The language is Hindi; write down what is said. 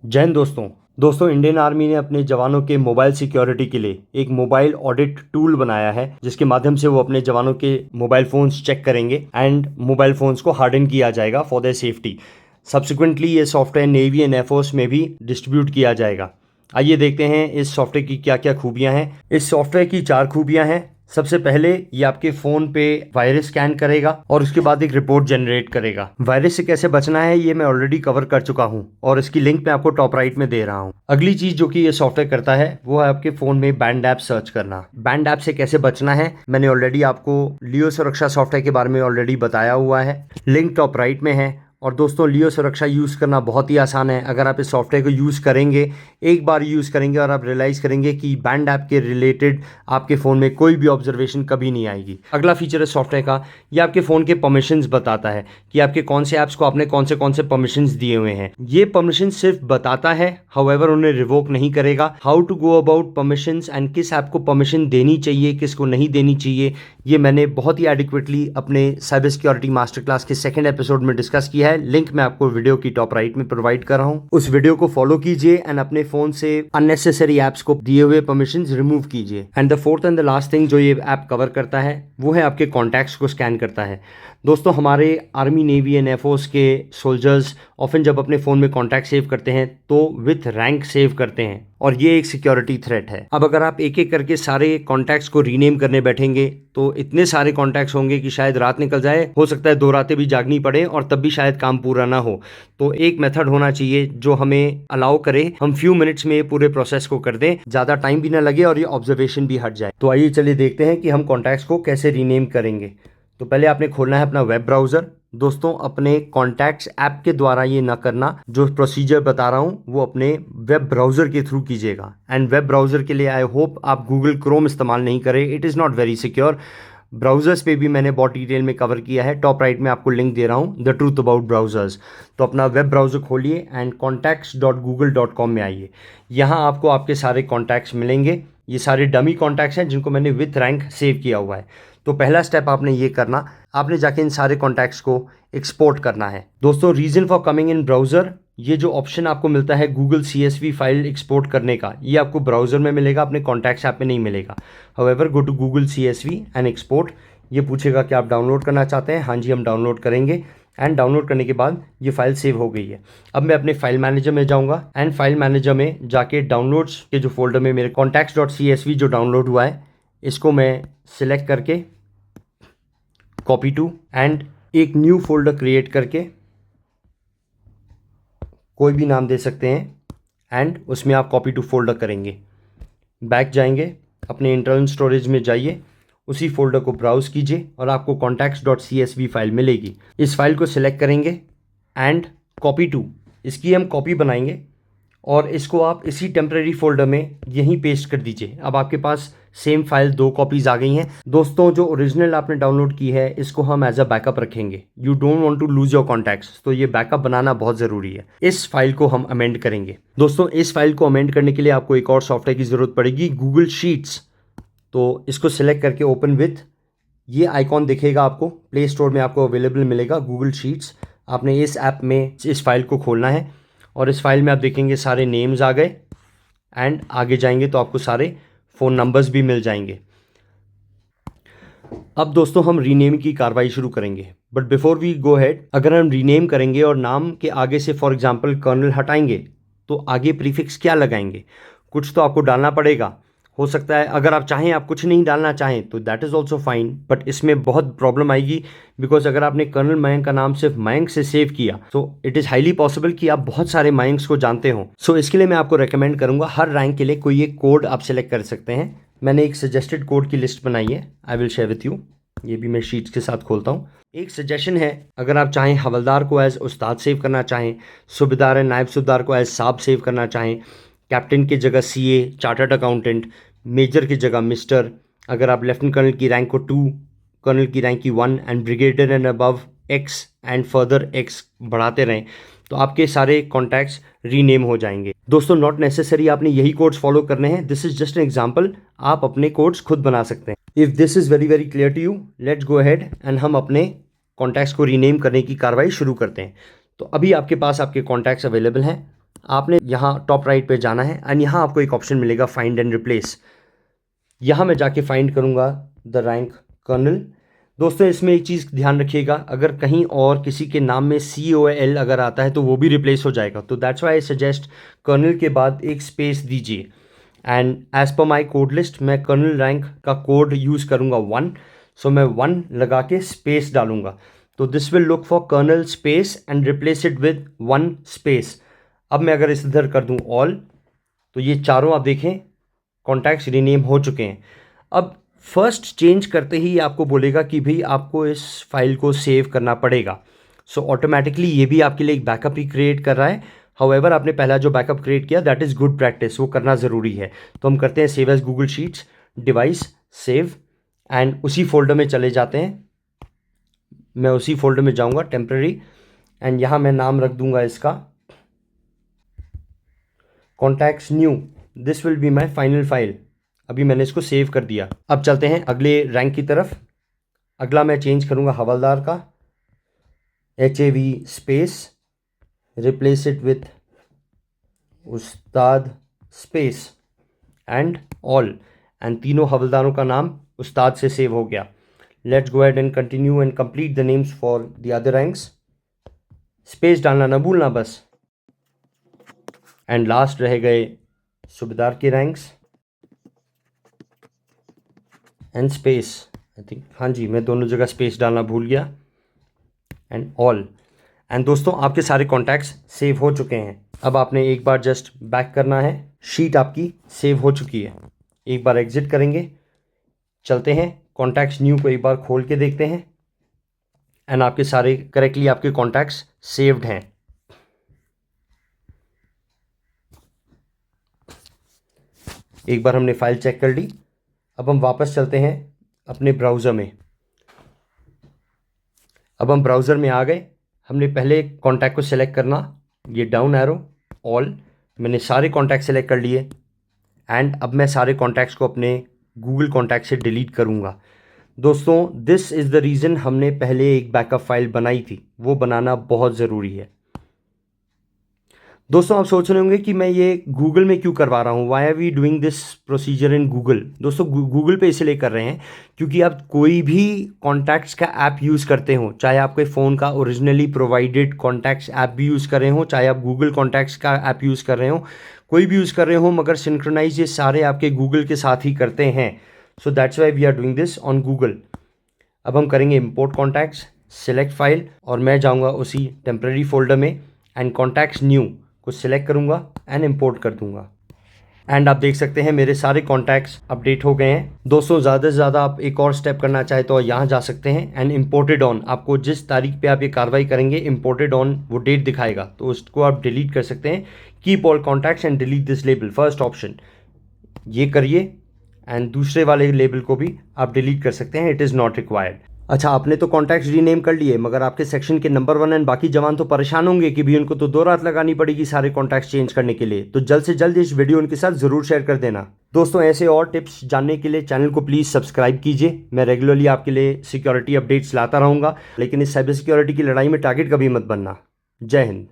जय हिंद दोस्तों इंडियन आर्मी ने अपने जवानों के मोबाइल सिक्योरिटी के लिए एक मोबाइल ऑडिट टूल बनाया है, जिसके माध्यम से वो अपने जवानों के मोबाइल फोन्स चेक करेंगे एंड मोबाइल फोन्स को हार्डन किया जाएगा फॉर देयर सेफ्टी। सब्सिक्वेंटली ये सॉफ्टवेयर नेवी एंड एयरफोर्स में भी डिस्ट्रीब्यूट किया जाएगा। आइए देखते हैं इस सॉफ्टवेयर की क्या क्या खूबियां हैं। इस सॉफ्टवेयर की 4 खूबियां हैं। सबसे पहले ये आपके फ़ोन पे वायरस स्कैन करेगा और उसके बाद एक रिपोर्ट जनरेट करेगा। वायरस से कैसे बचना है ये मैं ऑलरेडी कवर कर चुका हूँ और इसकी लिंक मैं आपको टॉप राइट में दे रहा हूँ। अगली चीज़ जो कि ये सॉफ्टवेयर करता है वो है आपके फ़ोन में बैंड ऐप सर्च करना। बैंड ऐप से कैसे बचना है मैंने ऑलरेडी आपको लियो सुरक्षा सॉफ्टवेयर के बारे में ऑलरेडी बताया हुआ है, लिंक टॉप राइट में है। और दोस्तों लियो सुरक्षा यूज़ करना बहुत ही आसान है। अगर आप इस सॉफ्टवेयर को यूज़ करेंगे, एक बार यूज़ करेंगे और आप रियलाइज़ करेंगे कि बैंड ऐप के रिलेटेड आपके फ़ोन में कोई भी ऑब्जर्वेशन कभी नहीं आएगी। अगला फीचर है सॉफ्टवेयर का, ये आपके फ़ोन के परमिशंस बताता है कि आपके कौन से ऐप्स को आपने कौन से परमिशंस दिए हुए हैं। ये परमिशन सिर्फ बताता है, हाउएवर उन्हें रिवोक नहीं करेगा। How to go about permissions and किस ऐप को परमिशन देनी चाहिए, किसको नहीं देनी चाहिए, ये मैंने बहुत ही एडिक्वेटली अपने साइबर सिक्योरिटी मास्टर क्लास के 2nd एपिसोड में डिस्कस किया है। लिंक मैं आपको वीडियो की टॉप राइट में प्रोवाइड कर रहा हूँ। उस वीडियो को फॉलो कीजिए एंड अपने फोन से अननेसेसरी एप्स को दिए हुए परमिशंस रिमूव कीजिए। And the fourth and the last thing जो ये ऐप कवर करता है वो है आपके कॉन्टैक्ट्स को स्कैन करता है। दोस्तों हमारे आर्मी, नेवी एंड एयरफोर्स के सोल्जर्स ऑफन जब अपने फ़ोन में कॉन्टैक्ट सेव करते हैं तो विथ रैंक सेव करते हैं और ये एक सिक्योरिटी थ्रेट है। अब अगर आप एक एक करके सारे कॉन्टैक्ट्स को रीनेम करने बैठेंगे तो इतने सारे कॉन्टैक्ट्स होंगे कि शायद रात निकल जाए, हो सकता है 2 रातें भी जागनी पड़े और तब भी शायद काम पूरा ना हो। तो एक मेथड होना चाहिए जो हमें अलाउ करे हम फ्यू मिनट्स में पूरे प्रोसेस को कर दें, ज़्यादा टाइम भी ना लगे और ये ऑब्जर्वेशन भी हट जाए। तो आइए चलिए देखते हैं कि हम कॉन्टैक्ट्स को कैसे रीनेम करेंगे। तो पहले आपने खोलना है अपना वेब ब्राउज़र। दोस्तों अपने कॉन्टैक्ट्स ऐप के द्वारा ये ना करना, जो प्रोसीजर बता रहा हूँ वो अपने वेब ब्राउज़र के थ्रू कीजिएगा। एंड वेब ब्राउज़र के लिए आई होप आप गूगल क्रोम इस्तेमाल नहीं करें, it is not very secure. Browsers पे भी मैंने बहुत डिटेल में कवर किया है, टॉप राइट में आपको लिंक दे रहा हूँ, द ट्रूथ अबाउट ब्राउज़र्स। तो अपना वेब ब्राउज़र खोलिए एंड contacts.google.com में आइए। यहाँ आपको आपके सारे कॉन्टैक्ट्स मिलेंगे। ये सारे डमी कॉन्टैक्ट्स हैं जिनको मैंने विथ रैंक सेव किया हुआ है। तो पहला स्टेप आपने ये करना, आपने जाके इन सारे कॉन्टैक्ट्स को एक्सपोर्ट करना है। दोस्तों reason for coming in browser, ये जो ऑप्शन आपको मिलता है गूगल CSV फाइल एक्सपोर्ट करने का, ये आपको ब्राउज़र में मिलेगा, अपने कॉन्टैक्ट्स ऐप में नहीं मिलेगा। However go to Google CSV and export. ये पूछेगा कि आप डाउनलोड करना चाहते हैं, हाँ जी हम डाउनलोड करेंगे। एंड डाउनलोड करने के बाद ये फाइल सेव हो गई है। अब मैं अपने फाइल मैनेजर में जाऊंगा एंड फाइल मैनेजर में जाके डाउनलोड्स के जो फोल्डर में मेरे contacts.csv जो डाउनलोड हुआ है इसको मैं सिलेक्ट करके कॉपी टू एंड एक न्यू फोल्डर क्रिएट करके कोई भी नाम दे सकते हैं एंड उसमें आप कॉपी टू फोल्डर करेंगे। बैक जाएंगे, अपने इंटरनल स्टोरेज में जाइए, उसी फोल्डर को ब्राउज कीजिए और आपको contacts.csv फाइल मिलेगी। इस फाइल को सिलेक्ट करेंगे एंड कॉपी टू, इसकी हम कॉपी बनाएंगे और इसको आप इसी टेम्परेरी फोल्डर में यहीं पेस्ट कर दीजिए। अब आपके पास सेम फाइल 2 कॉपीज़ आ गई हैं। दोस्तों जो ओरिजिनल आपने डाउनलोड की है इसको हम एज अ बैकअप रखेंगे। You don't want to lose your contacts, तो ये बैकअप बनाना बहुत ज़रूरी है। इस फाइल को हम अमेंड करेंगे। दोस्तों इस फाइल को अमेंड करने के लिए आपको एक और सॉफ्टवेयर की ज़रूरत पड़ेगी, गूगल शीट्स। तो इसको सिलेक्ट करके ओपन विथ, ये आइकॉन दिखेगा आपको, प्ले स्टोर में आपको अवेलेबल मिलेगा गूगल शीट्स। आपने इस ऐप में इस फाइल को खोलना है और इस फाइल में आप देखेंगे सारे नेम्स आ गए एंड आगे जाएंगे तो आपको सारे फ़ोन नंबर्स भी मिल जाएंगे। अब दोस्तों हम रीनेम की कार्रवाई शुरू करेंगे, but before we go head, अगर हम रीनेम करेंगे और नाम के आगे से फॉर एग्जांपल कर्नल हटाएंगे तो आगे प्रीफिक्स क्या लगाएंगे, कुछ तो आपको डालना पड़ेगा। हो सकता है अगर आप चाहें आप कुछ नहीं डालना चाहें तो that is also fine, but इसमें बहुत प्रॉब्लम आएगी बिकॉज अगर आपने कर्नल मयंक का नाम सिर्फ मयंक से सेव किया तो इट इज़ हाईली पॉसिबल कि आप बहुत सारे मयंक्स को जानते हो। सो इसके लिए मैं आपको रेकमेंड करूंगा हर रैंक के लिए कोई एक कोड आप सेलेक्ट कर सकते हैं। मैंने एक सजेस्टेड कोड की लिस्ट बनाई है, I will share with you. ये भी मैं शीट्स के साथ खोलता हूँ। एक सजेशन है, अगर आप चाहें हवलदार को एज उस्ताद सेव करना चाहें, सूबेदार एंड नायब सूबेदार को एज साहब सेव करना चाहें, कैप्टन की जगह CA चार्टर्ड अकाउंटेंट, मेजर की जगह मिस्टर, अगर आप लेफ्टिनेंट कर्नल की रैंक को 2, कर्नल की रैंक की 1 and brigadier and above X and further X बढ़ाते रहें तो आपके सारे कॉन्टैक्ट्स रीनेम हो जाएंगे। दोस्तों नॉट नेसेसरी आपने यही कोड्स फॉलो करने हैं, this is just an example, आप अपने कोड्स खुद बना सकते हैं। If this is very very clear to you, let's go ahead and हम अपने कॉन्टैक्ट्स को रीनेम करने की कार्रवाई शुरू करते हैं। तो अभी आपके पास आपके कॉन्टैक्ट्स अवेलेबल हैं। आपने यहाँ टॉप राइट पे जाना है एंड यहाँ आपको एक ऑप्शन मिलेगा फाइंड एंड रिप्लेस। यहाँ मैं जाके फाइंड करूँगा द रैंक कर्नल। दोस्तों इसमें एक चीज़ ध्यान रखिएगा, अगर कहीं और किसी के नाम में COL अगर आता है तो वो भी रिप्लेस हो जाएगा, तो that's why I suggest colonel के बाद एक स्पेस दीजिए। And as per my code list मैं कर्नल रैंक का कोड यूज़ करूँगा 1, सो मैं 1 लगा के स्पेस डालूंगा, तो this will look for kernel space and replace it with 1 space. अब मैं अगर इस इधर कर दूँ ऑल, तो ये चारों आप देखें कॉन्टैक्ट्स रीनेम हो चुके हैं। अब फर्स्ट चेंज करते ही आपको बोलेगा कि भाई आपको इस फाइल को सेव करना पड़ेगा, सो ऑटोमेटिकली ये भी आपके लिए एक बैकअप ही क्रिएट कर रहा है। हाउएवर आपने पहला जो बैकअप क्रिएट किया दैट इज़ गुड प्रैक्टिस, वो करना ज़रूरी है। तो हम करते हैं save as Google sheets, device, save, and उसी फोल्डर में चले जाते हैं। मैं उसी फोल्डर में जाऊंगा टेम्पररी, एंड यहाँ मैं नाम रख दूंगा इसका contacts new, this will be my final file. अभी मैंने इसको सेव कर दिया। अब चलते हैं अगले रैंक की तरफ। अगला मैं चेंज करूंगा हवलदार का, HAV space, replace it with Ustad space and all, and तीनों हवलदारों का नाम उस्ताद से सेव हो गया। Let's go ahead and continue and complete the names for the other ranks. Space डालना ना भूलना बस। एंड लास्ट रह गए सूबेदार के ranks and space, I think, हाँ जी मैं दोनों जगह स्पेस डालना भूल गया, एंड ऑल। एंड दोस्तों आपके सारे कॉन्टैक्ट्स सेव हो चुके हैं। अब आपने एक बार जस्ट बैक करना है, शीट आपकी सेव हो चुकी है। एक बार एग्जिट करेंगे, चलते हैं कॉन्टैक्ट्स न्यू को एक बार खोल के देखते हैं, एंड आपके सारे करेक्टली आपके कॉन्टैक्ट्स सेव्ड हैं। एक बार हमने फाइल चेक कर ली। अब हम वापस चलते हैं अपने ब्राउज़र में। अब हम ब्राउज़र में आ गए। हमने पहले कॉन्टैक्ट को सिलेक्ट करना, ये डाउन एरो ऑल, मैंने सारे कॉन्टैक्ट सेलेक्ट कर लिए, एंड अब मैं सारे कॉन्टैक्ट्स को अपने गूगल कॉन्टैक्ट से डिलीट करूँगा। दोस्तों दिस इज़ द रीज़न हमने पहले एक बैकअप फाइल बनाई थी, वो बनाना बहुत ज़रूरी है। दोस्तों आप सोच रहे होंगे कि मैं ये गूगल में क्यों करवा रहा हूँ, why are we doing this procedure in Google. दोस्तों गूगल पे इसलिए कर रहे हैं क्योंकि आप कोई भी कॉन्टैक्ट्स का ऐप यूज़ करते हो, चाहे आपके फ़ोन का ओरिजिनली प्रोवाइडेड कॉन्टैक्ट्स ऐप भी यूज़ कर रहे हो, चाहे आप गूगल कॉन्टैक्ट्स का ऐप यूज़ कर रहे हो, कोई भी यूज़ कर रहे हो, मगर सिंक्रोनाइज ये सारे आपके गूगल के साथ ही करते हैं। So that's why we are doing this on Google. अब हम करेंगे इम्पोर्ट कॉन्टैक्ट्स, सिलेक्ट फाइल, और मैं जाऊँगा उसी टेम्प्रेरी फोल्डर में एंड कॉन्टैक्ट्स न्यू को सिलेक्ट करूँगा एंड इंपोर्ट कर दूँगा। एंड आप देख सकते हैं मेरे सारे कॉन्टैक्ट्स अपडेट हो गए हैं। दोस्तों ज़्यादा से ज़्यादा आप एक और स्टेप करना चाहे तो यहाँ जा सकते हैं एंड इम्पोर्टेड ऑन, आपको जिस तारीख पे आप ये कार्रवाई करेंगे इम्पोर्टेड ऑन वो डेट दिखाएगा, तो उसको आप डिलीट कर सकते हैं। Keep all contacts and delete this label, first option ये करिए, एंड दूसरे वाले लेबल को भी आप डिलीट कर सकते हैं, इट इज़ नॉट रिक्वायर्ड। अच्छा आपने तो कॉन्टैक्ट्स रीनेम कर लिए, मगर आपके सेक्शन के नंबर 1 एंड बाकी जवान तो परेशान होंगे कि भी उनको तो 2 रात लगानी पड़ेगी सारे कॉन्टैक्ट्स चेंज करने के लिए, तो जल्द से जल्द इस वीडियो उनके साथ ज़रूर शेयर कर देना। दोस्तों ऐसे और टिप्स जानने के लिए चैनल को प्लीज़ सब्सक्राइब कीजिए। मैं रेगुलरली आपके लिए सिक्योरिटी अपडेट्स लाता रहूँगा, लेकिन इस साइबर सिक्योरिटी की लड़ाई में टारगेट कभी मत बनना। जय हिंद।